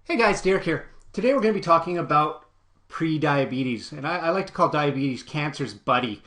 Hey guys, Derek here. Today we're going to be talking about pre-diabetes, and I like to call diabetes cancer's buddy,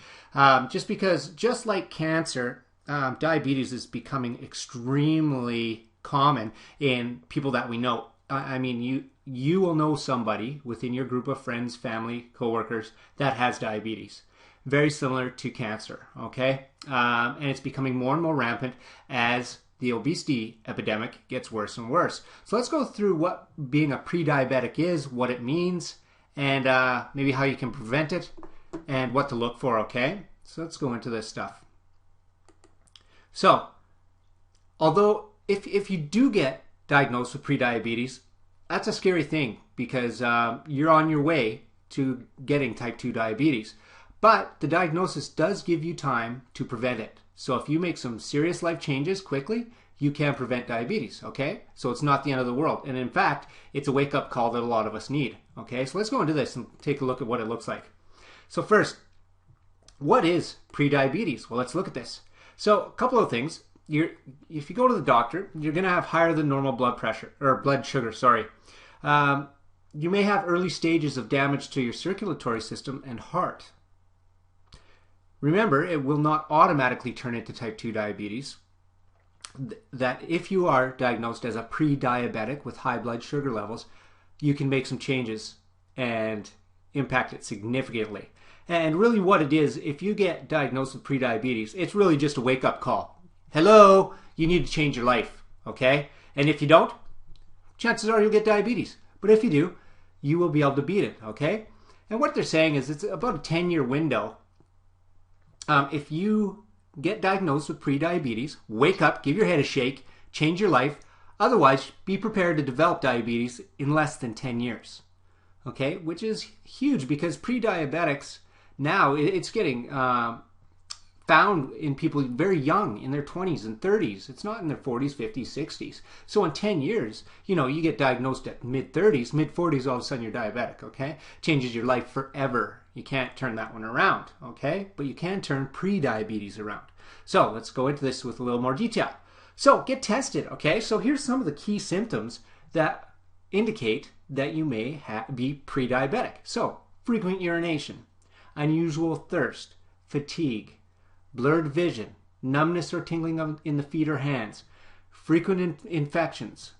just because, just like cancer, diabetes is becoming extremely common in people that we know. I mean, you will know somebody within your group of friends, family, coworkers that has diabetes. Very similar to cancer, okay? And it's becoming more and more rampant as the obesity epidemic gets worse and worse. So let's go through what being a pre-diabetic is, what it means, and maybe how you can prevent it, and what to look for, okay? So let's go into this stuff. So, although if you do get diagnosed with pre-diabetes, that's a scary thing because you're on your way to getting type 2 diabetes. But the diagnosis does give you time to prevent it. So if you make some serious life changes quickly, you can prevent diabetes, okay? So it's not the end of the world. And in fact, it's a wake-up call that a lot of us need, okay? So let's go into this and take a look at what it looks like. So first, what is pre-diabetes? Well, let's look at this. So a couple of things. If you go to the doctor, you're going to have higher than normal blood pressure, or blood sugar, sorry. You may have early stages of damage to your circulatory system and heart. Remember, it will not automatically turn into type 2 diabetes. That if you are diagnosed as a pre-diabetic with high blood sugar levels, you can make some changes and impact it significantly. And really what it is, if you get diagnosed with pre-diabetes, it's really just a wake-up call. Hello, you need to change your life, okay? And if you don't, chances are you'll get diabetes. But if you do, you will be able to beat it, okay? And what they're saying is it's about a 10-year window. If you get diagnosed with pre-diabetes, wake up, give your head a shake, change your life. Otherwise, be prepared to develop diabetes in less than 10 years. Okay, which is huge because pre-diabetics now, it's getting found in people very young, in their 20s and 30s. It's not in their 40s, 50s, 60s. So in 10 years, you get diagnosed at mid-30s, mid-40s, all of a sudden you're diabetic, okay? Changes your life forever. You can't turn that one around, okay? But you can turn pre-diabetes around. So let's go into this with a little more detail. So get tested, okay? So here's some of the key symptoms that indicate that you may be pre-diabetic. So frequent urination, unusual thirst, fatigue, blurred vision, numbness or tingling in the feet or hands, frequent infections,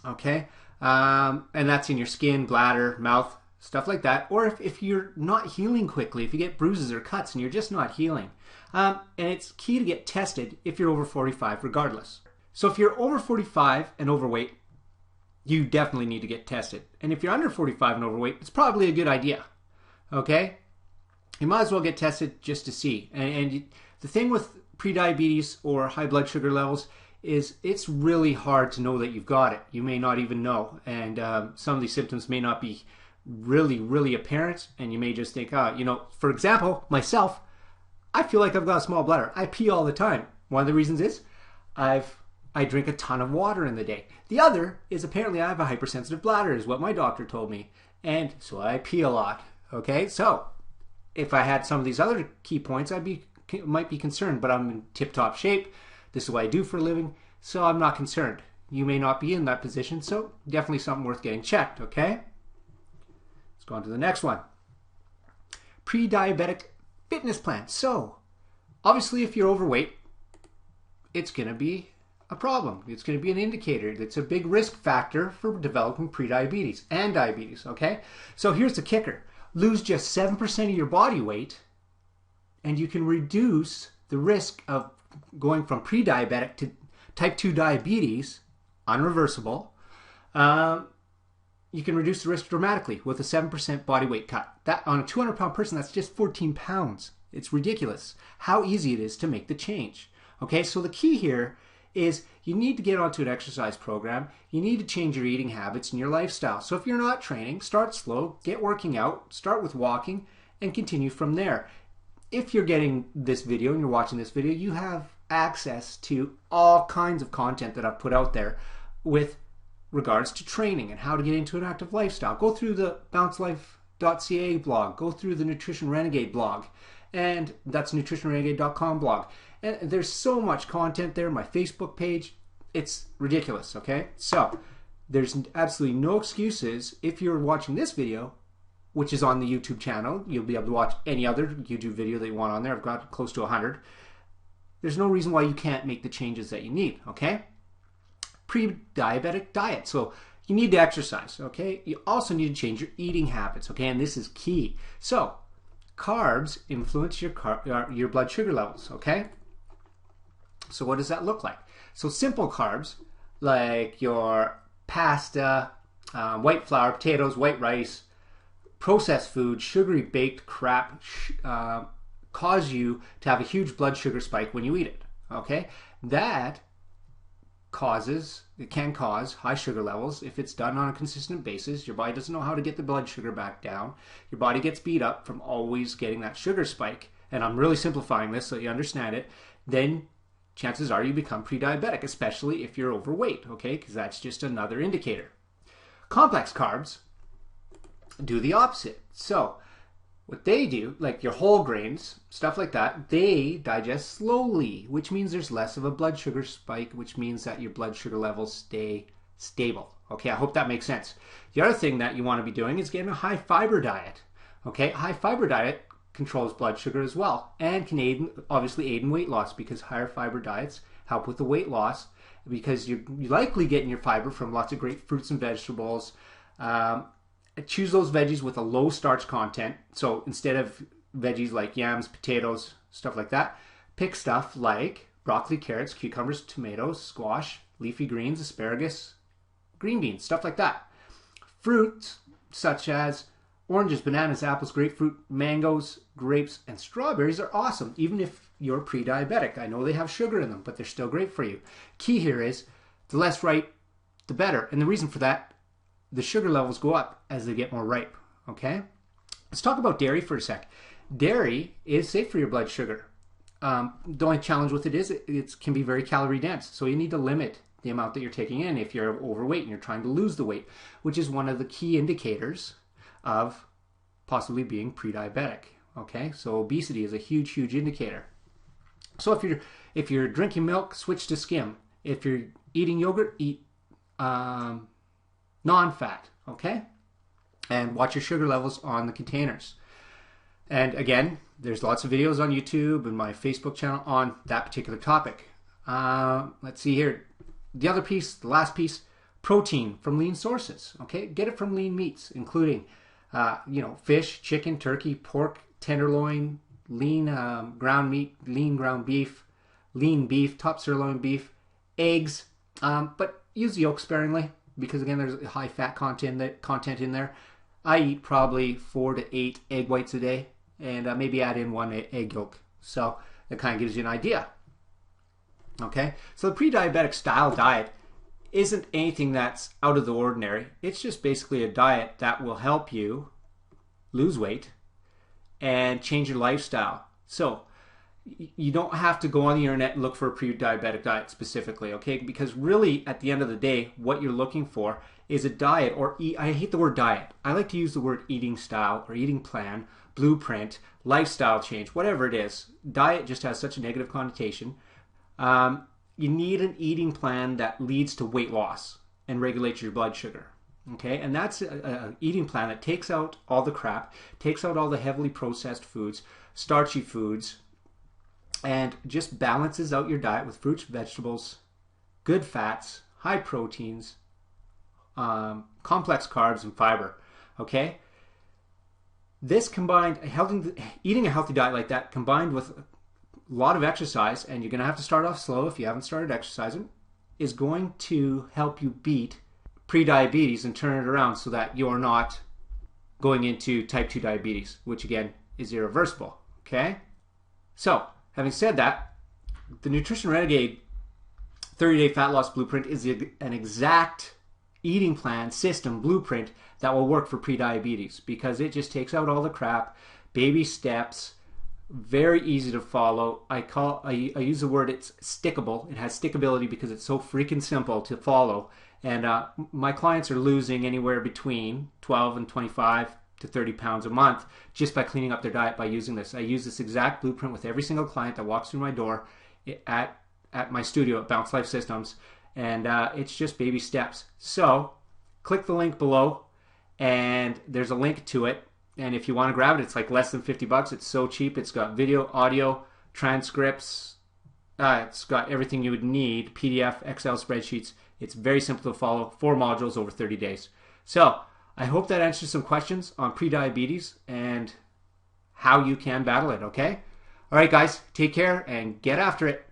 okay? And that's in your skin, bladder, mouth, stuff like that. Or if you're not healing quickly, if you get bruises or cuts and you're just not healing. And it's key to get tested if you're over 45 regardless. So if you're over 45 and overweight, you definitely need to get tested. And if you're under 45 and overweight, it's probably a good idea, okay? You might as well get tested just to see. And the thing with prediabetes or high blood sugar levels is it's really hard to know that you've got it. You may not even know. And some of these symptoms may not be really apparent, and you may just think, for example, myself, I feel like I've got a small bladder. I pee all the time. One of the reasons is I drink a ton of water in the day. The other is apparently I have a hypersensitive bladder, is what my doctor told me, and so I pee a lot. Okay, so if I had some of these other key points, might be concerned, but I'm in tip-top shape. This is what I do for a living, so I'm not concerned. You may not be in that position, so definitely something worth getting checked, okay? Let's go on to the next one. Pre-diabetic fitness plan. So, obviously if you're overweight, it's going to be a problem. It's going to be an indicator. It's a big risk factor for developing prediabetes and diabetes, okay? So here's the kicker. Lose just 7% of your body weight and you can reduce the risk of going from pre-diabetic to type 2 diabetes, unreversible. You can reduce the risk dramatically with a 7% body weight cut. That on a 200-pound person, that's just 14 pounds. It's ridiculous how easy it is to make the change. Okay, so the key here is you need to get onto an exercise program. You need to change your eating habits and your lifestyle. So if you're not training, start slow, get working out, start with walking, and continue from there. If you're getting this video and you're watching this video, you have access to all kinds of content that I've put out there with regards to training and how to get into an active lifestyle. Go through the balancelife.ca blog, go through the Nutrition Renegade blog, and that's nutritionrenegade.com blog. And there's so much content there. My Facebook page, it's ridiculous, okay? So there's absolutely no excuses. If you're watching this video, which is on the YouTube channel, you'll be able to watch any other YouTube video that you want on there. I've got close to 100. There's no reason why you can't make the changes that you need, okay? Pre-diabetic diet. So you need to exercise, okay? You also need to change your eating habits, okay? And this is key. So carbs influence your blood sugar levels, okay? So what does that look like? So simple carbs, like your pasta, white flour, potatoes, white rice, processed food, sugary baked crap, cause you to have a huge blood sugar spike when you eat it, okay? That can cause high sugar levels if it's done on a consistent basis. Your body doesn't know how to get the blood sugar back down. Your body gets beat up from always getting that sugar spike, and I'm really simplifying this so you understand it. Then chances are you become pre-diabetic, especially if you're overweight, okay? Because that's just another indicator. Complex carbs do the opposite. So what they do, like your whole grains, stuff like that, they digest slowly, which means there's less of a blood sugar spike, which means that your blood sugar levels stay stable. Okay, I hope that makes sense. The other thing that you want to be doing is getting a high fiber diet. Okay, high fiber diet controls blood sugar as well and can obviously aid in weight loss, because higher fiber diets help with the weight loss, because you're likely getting your fiber from lots of great fruits and vegetables. Choose those veggies with a low starch content. So instead of veggies like yams, potatoes, stuff like that, pick stuff like broccoli, carrots, cucumbers, tomatoes, squash, leafy greens, asparagus, green beans, stuff like that. Fruits such as oranges, bananas, apples, grapefruit, mangoes, grapes, and strawberries are awesome, even if you're pre-diabetic. I know they have sugar in them, but they're still great for you. Key here is the less ripe, the better. And the reason for that, the sugar levels go up as they get more ripe, okay? Let's talk about dairy for a sec. Dairy is safe for your blood sugar. The only challenge with it is it can be very calorie dense, so you need to limit the amount that you're taking in if you're overweight and you're trying to lose the weight, which is one of the key indicators of possibly being pre-diabetic, okay? So obesity is a huge, huge indicator. So if you're drinking milk, switch to skim. If you're eating yogurt, eat non-fat, okay? And watch your sugar levels on the containers. And again, there's lots of videos on YouTube and my Facebook channel on that particular topic. Let's see here. The other piece, the last piece, protein from lean sources, okay? Get it from lean meats, including, fish, chicken, turkey, pork, tenderloin, lean ground meat, lean ground beef, lean beef, top sirloin beef, eggs, but use the yolk sparingly, because again, there's high fat content in there. I eat probably 4 to 8 egg whites a day, and maybe add in 1 egg yolk. So that kind of gives you an idea. Okay, so the pre-diabetic style diet isn't anything that's out of the ordinary. It's just basically a diet that will help you lose weight and change your lifestyle. So you don't have to go on the internet and look for a pre-diabetic diet specifically, okay? Because really, at the end of the day, what you're looking for is a diet, or I hate the word diet. I like to use the word eating style or eating plan, blueprint, lifestyle change, whatever it is. Diet just has such a negative connotation. You need an eating plan that leads to weight loss and regulates your blood sugar. Okay, and that's an eating plan that takes out all the crap, takes out all the heavily processed foods, starchy foods, and just balances out your diet with fruits, vegetables, good fats, high proteins, complex carbs, and fiber. Okay, this combined, eating a healthy diet like that, combined with a lot of exercise, and you're going to have to start off slow if you haven't started exercising, is going to help you beat pre-diabetes and turn it around so that you're not going into type 2 diabetes, which again is irreversible. Okay, so having said that, the Nutrition Renegade 30-day fat loss blueprint is an exact eating plan system blueprint that will work for prediabetes, because it just takes out all the crap, baby steps, very easy to follow. I use the word, it's stickable. It has stickability because it's so freaking simple to follow. And my clients are losing anywhere between 12 and 25 to 30 pounds a month just by cleaning up their diet by using this. I use this exact blueprint with every single client that walks through my door at my studio at Bounce Life Systems, and it's just baby steps. So click the link below, and there's a link to it. And if you want to grab it, it's like less than 50 bucks. It's so cheap. It's got video, audio, transcripts. It's got everything you would need, PDF, Excel spreadsheets. It's very simple to follow, 4 modules over 30 days. So I hope that answers some questions on prediabetes and how you can battle it, okay? All right, guys, take care and get after it.